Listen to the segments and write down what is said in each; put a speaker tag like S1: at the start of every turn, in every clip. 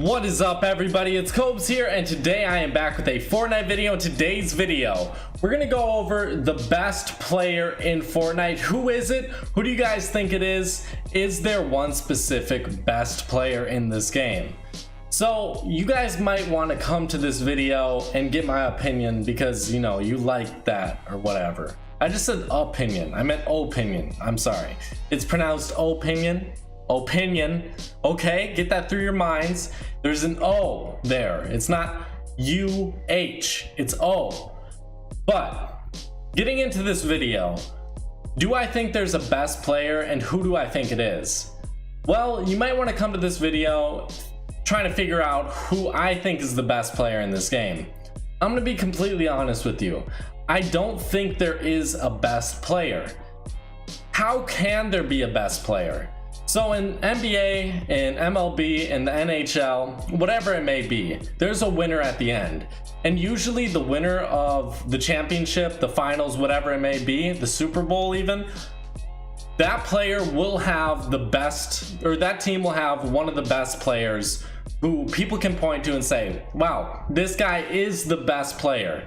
S1: What is up, everybody? It's Cobes here, and today I am back with a Fortnite video. In today's video, we're gonna go over the best player in Fortnite. Who is it? Who do you guys think it is? Is there one specific best player in this game? So you guys might want to come to this video and get my opinion because, you know, you like that or whatever. I just said opinion. I meant opinion. I'm sorry. It's pronounced opinion. Opinion. Okay, get that through your minds. There's an O there. It's not U-H, it's O. But getting into this video, do I think there's a best player, and who do I think it is? Well, you might want to come to this video trying to figure out who I think is the best player in this game. I'm gonna be completely honest with you. I don't think there is a best player. How can there be a best player? So in NBA, in MLB, in the NHL, whatever it may be, there's a winner at the end. And usually the winner of the championship, the finals, whatever it may be, the Super Bowl even, that player will have the best, or that team will have one of the best players who people can point to and say, wow, this guy is the best player.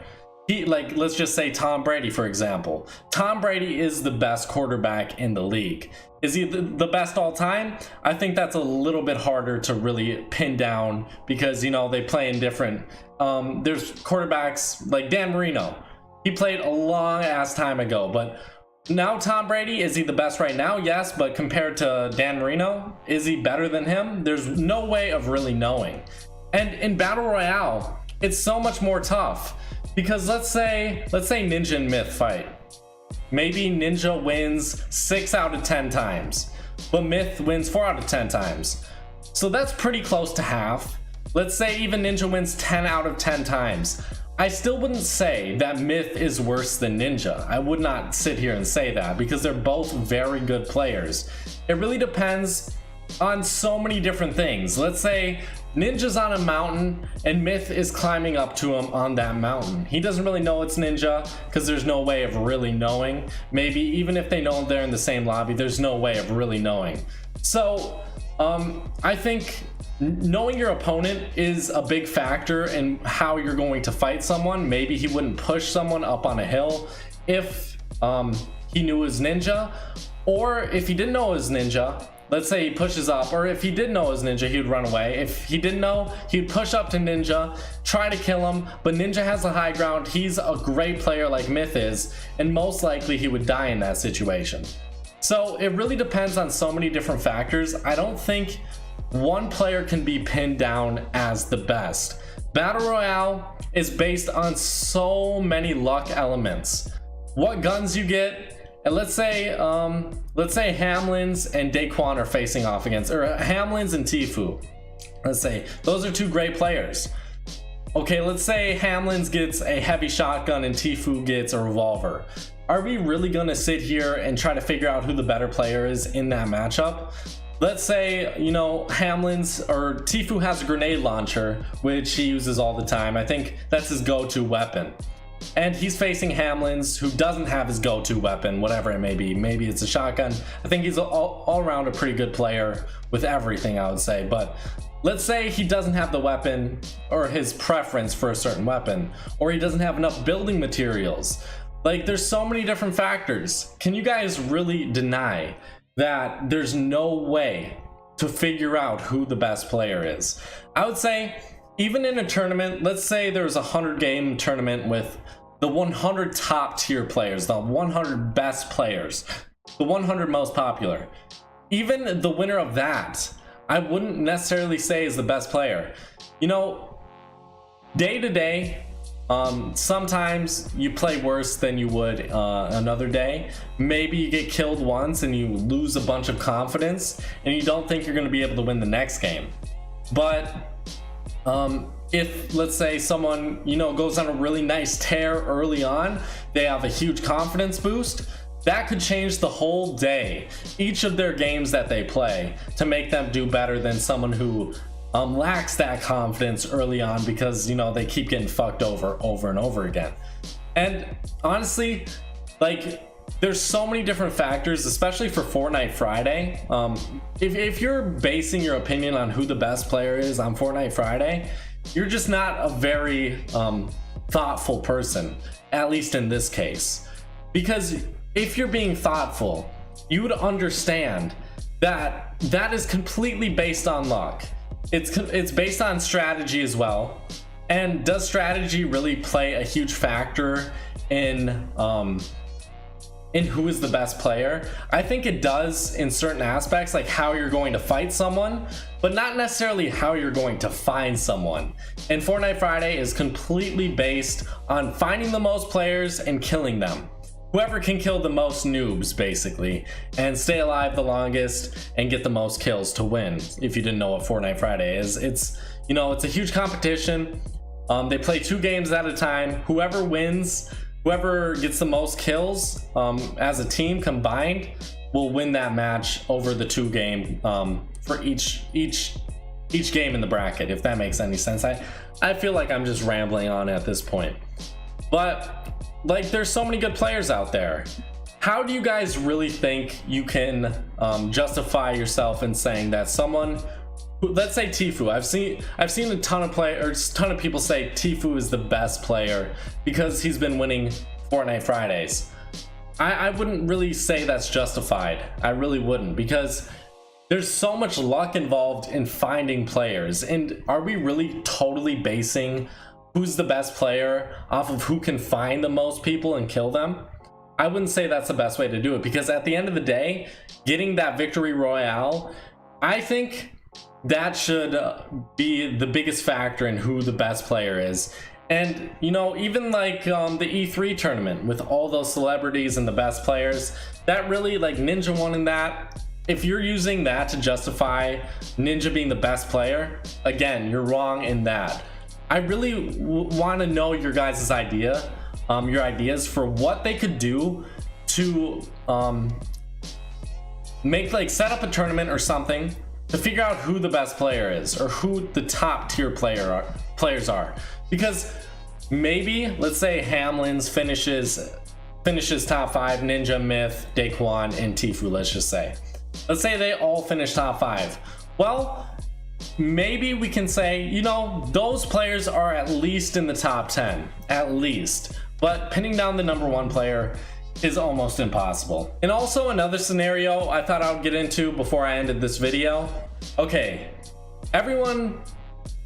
S1: Like, let's just say Tom Brady, for example. Tom Brady is the best quarterback in the league. Is he the best all time? I think that's a little bit harder to really pin down because, you know, they play in different, there's quarterbacks like Dan Marino. He played a long ass time ago, but now Tom Brady, is he the best right now? Yes, but compared to Dan Marino, is he better than him? There's no way of really knowing. And in Battle Royale, it's so much more tough. Because let's say Ninja and Myth fight. Maybe Ninja wins 6 out of 10 times, but Myth wins 4 out of 10 times. So that's pretty close to half. Let's say even Ninja wins 10 out of 10 times. I still wouldn't say that Myth is worse than Ninja. I would not sit here and say that because they're both very good players. It really depends on so many different things. Let's say Ninja's on a mountain and Myth is climbing up to him on that mountain. He doesn't really know it's Ninja because there's no way of really knowing. Maybe even if they know they're in the same lobby, there's no way of really knowing. So I think knowing your opponent is a big factor in how you're going to fight someone. Maybe he wouldn't push someone up on a hill if he knew it was Ninja, or if he didn't know it was Ninja. Let's say he pushes up, or if he did know it was Ninja, he would run away. If he didn't know, he'd push up to Ninja, try to kill him, but Ninja has the high ground. He's a great player like Myth is, and most likely he would die in that situation. So it really depends on so many different factors. I don't think one player can be pinned down as the best. Battle Royale is based on so many luck elements. What guns you get, and let's say Hamlins and Daquan are facing off against, or Hamlins and Tfue. Let's say those are two great players. Okay, let's say Hamlins gets a heavy shotgun and Tfue gets a revolver. Are we really gonna sit here and try to figure out who the better player is in that matchup? Let's say, you know, Hamlins or Tfue has a grenade launcher, which he uses all the time. I think that's his go-to weapon. And he's facing Hamlins, who doesn't have his go-to weapon, whatever it may be. Maybe it's a shotgun. I think he's all around a pretty good player with everything, I would say. But let's say he doesn't have the weapon or his preference for a certain weapon, or he doesn't have enough building materials. Like, there's so many different factors. Can you guys really deny that there's no way to figure out who the best player is? I would say, even in a tournament, let's say there's a 100-game tournament with the 100 top tier players, the 100 best players, the 100 most popular. Even the winner of that, I wouldn't necessarily say is the best player. You know, day to day, sometimes you play worse than you would another day. Maybe you get killed once and you lose a bunch of confidence and you don't think you're going to be able to win the next game. But if, let's say, someone, you know, goes on a really nice tear early on, they have a huge confidence boost, that could change the whole day, each of their games that they play, to make them do better than someone who lacks that confidence early on because, you know, they keep getting fucked over and over again. And honestly, like, there's so many different factors, especially for Fortnite Friday. If you're basing your opinion on who the best player is on Fortnite Friday, you're just not a very thoughtful person, at least in this case. Because if you're being thoughtful, you would understand that that is completely based on luck. It's based on strategy as well. And does strategy really play a huge factor in who is the best player? I think it does in certain aspects, like how you're going to fight someone, but not necessarily how you're going to find someone. And Fortnite Friday is completely based on finding the most players and killing them. Whoever can kill the most noobs, basically, and stay alive the longest and get the most kills to win. If you didn't know what Fortnite Friday is, it's a huge competition. They play 2 games at a time. Whoever wins, whoever gets the most kills as a team combined will win that match over the 2 game for each game in the bracket, if that makes any sense. I feel like I'm just rambling on at this point, but like, there's so many good players out there. How do you guys really think you can justify yourself in saying that someone, let's say Tfue, I've seen a ton of people say Tfue is the best player because he's been winning Fortnite Fridays. I wouldn't really say that's justified. I really wouldn't, because there's so much luck involved in finding players. And are we really totally basing who's the best player off of who can find the most people and kill them? I wouldn't say that's the best way to do it, because at the end of the day, getting that victory royale, I think that should be the biggest factor in who the best player is. And even like the E3 tournament with all those celebrities and the best players, that really, like, Ninja won in that. If you're using that to justify Ninja being the best player, again, you're wrong in that. I really want to know your guys' ideas for what they could do to set up a tournament or something to figure out who the best player is, or who the top tier players are. Because maybe, let's say Hamlin's finishes top 5, Ninja, Myth, Daquan, and Tfue, let's just say. Let's say they all finish top 5. Well, maybe we can say, those players are at least in the top 10, at least. But pinning down the number 1 player is almost impossible. And also another scenario I thought I would get into before I ended this video. Okay,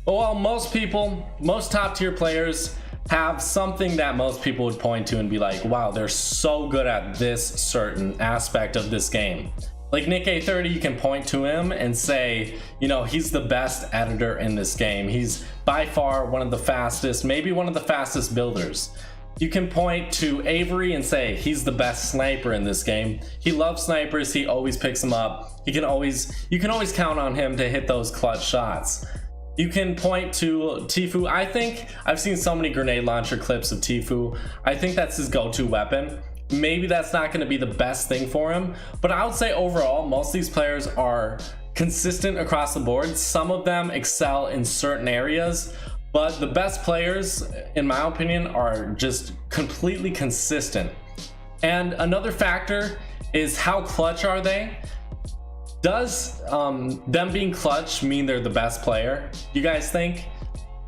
S1: most top tier players have something that most people would point to and be like, wow, they're so good at this certain aspect of this game. Like Nick A30, you can point to him and say, he's the best editor in this game. He's by far one of the fastest, maybe one of the fastest builders. You can point to Avery and say he's the best sniper in this game. He loves snipers. He always picks them up. You can always count on him to hit those clutch shots. You can point to Tfue. I think I've seen so many grenade launcher clips of Tfue. I think that's his go-to weapon. Maybe that's not going to be the best thing for him, but I would say overall, most of these players are consistent across the board. Some of them excel in certain areas, but the best players, in my opinion, are just completely consistent. And another factor is how clutch are they? Does them being clutch mean they're the best player, you guys think?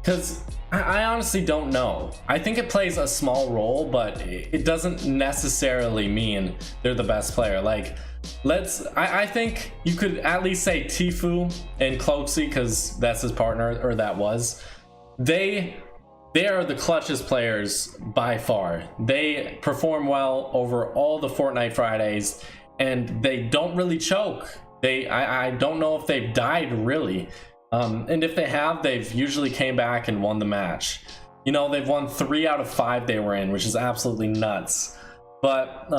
S1: Because I honestly don't know. I think it plays a small role, but it doesn't necessarily mean they're the best player. Like, I think you could at least say Tfue and Cloaksy, because that's his partner, or that was. They are the clutchest players by far. They perform well over all the Fortnite Fridays, and they don't really choke. I don't know if they've died really. And if they have, they've usually came back and won the match. They've won 3 out of 5 they were in, which is absolutely nuts. But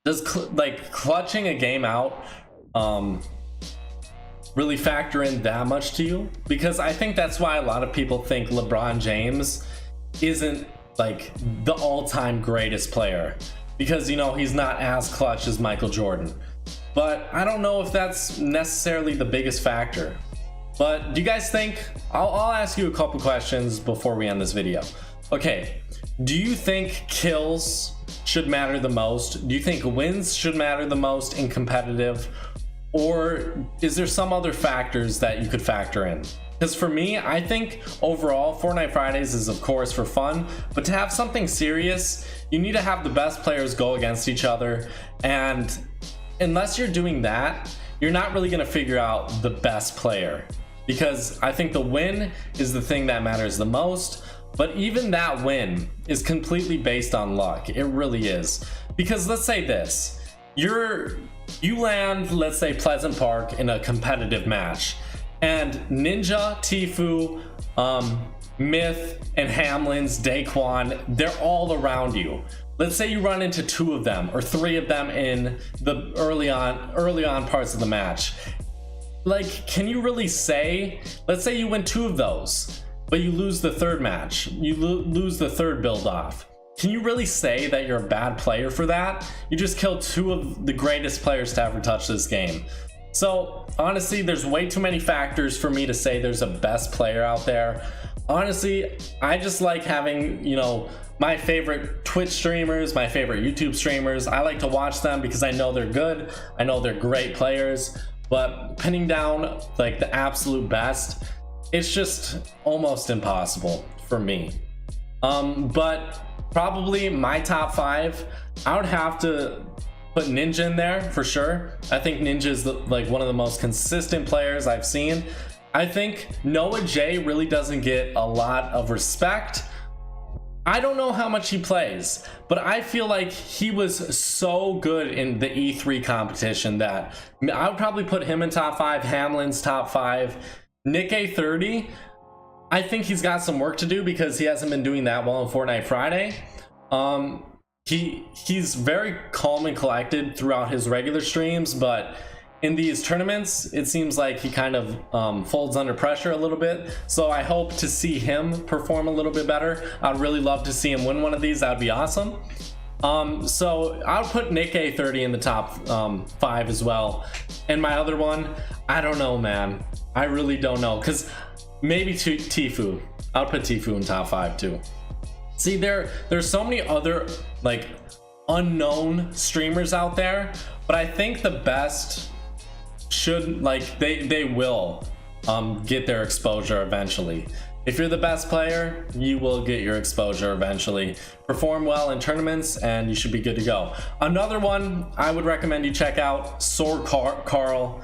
S1: does clutching a game out really factor in that much to you? Because I think that's why a lot of people think LeBron James isn't like the all-time greatest player, because he's not as clutch as Michael Jordan. But I don't know if that's necessarily the biggest factor. But do you guys think, I'll ask you a couple questions before we end this video. Okay, do you think kills should matter the most? Do you think wins should matter the most in competitive? Or is there some other factors that you could factor in? Because for me, I think overall Fortnite Fridays is of course for fun, but to have something serious, you need to have the best players go against each other. And unless you're doing that, you're not really going to figure out the best player, because I think the win is the thing that matters the most. But even that win is completely based on luck. It really is. Because let's say this, you land, let's say Pleasant Park in a competitive match, and Ninja, Tfue, Myth, and Hamlin's, Daquan, they're all around you. Let's say you run into 2 of them or 3 of them in the early on parts of the match. Like, can you really say, let's say you win 2 of those, but you lose the 3rd match, you lose the 3rd build off. Can you really say that you're a bad player for that? You just killed 2 of the greatest players to ever touch this game. So honestly, there's way too many factors for me to say there's a best player out there. Honestly, I just like having, you know, my favorite Twitch streamers, my favorite YouTube streamers. I like to watch them because I know they're good, I know they're great players, but pinning down like the absolute best, it's just almost impossible for me. But probably my top 5, I would have to put Ninja in there for sure. I think Ninja is like one of the most consistent players I've seen. I think Noah J really doesn't get a lot of respect. I don't know how much he plays, but I feel like he was so good in the E3 competition that I would probably put him in top 5, Hamlin's top 5. Nick A30, I think he's got some work to do because he hasn't been doing that well on Fortnite Friday. He's very calm and collected throughout his regular streams, but in these tournaments it seems like he kind of folds under pressure a little bit. So I hope to see him perform a little bit better. I'd really love to see him win one of these. That'd be awesome. So I'll put Nick A30 in the top 5 as well. And my other one, I don't know, man. I really don't know, because maybe Tfue. I'll put Tfue in top 5 too. See, there's so many other like unknown streamers out there, but I think the best should, like, they will get their exposure eventually. If you're the best player, you will get your exposure eventually. Perform well in tournaments and you should be good to go. Another one I would recommend you check out, Carl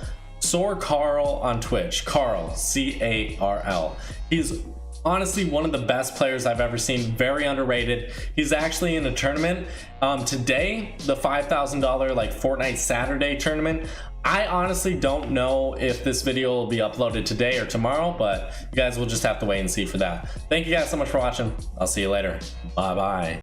S1: on Twitch. Carl, C-A-R-L. He's honestly one of the best players I've ever seen. Very underrated. He's actually in a tournament today, the $5,000 like Fortnite Saturday tournament. I honestly don't know if this video will be uploaded today or tomorrow, but you guys will just have to wait and see for that. Thank you guys so much for watching. I'll see you later. Bye bye.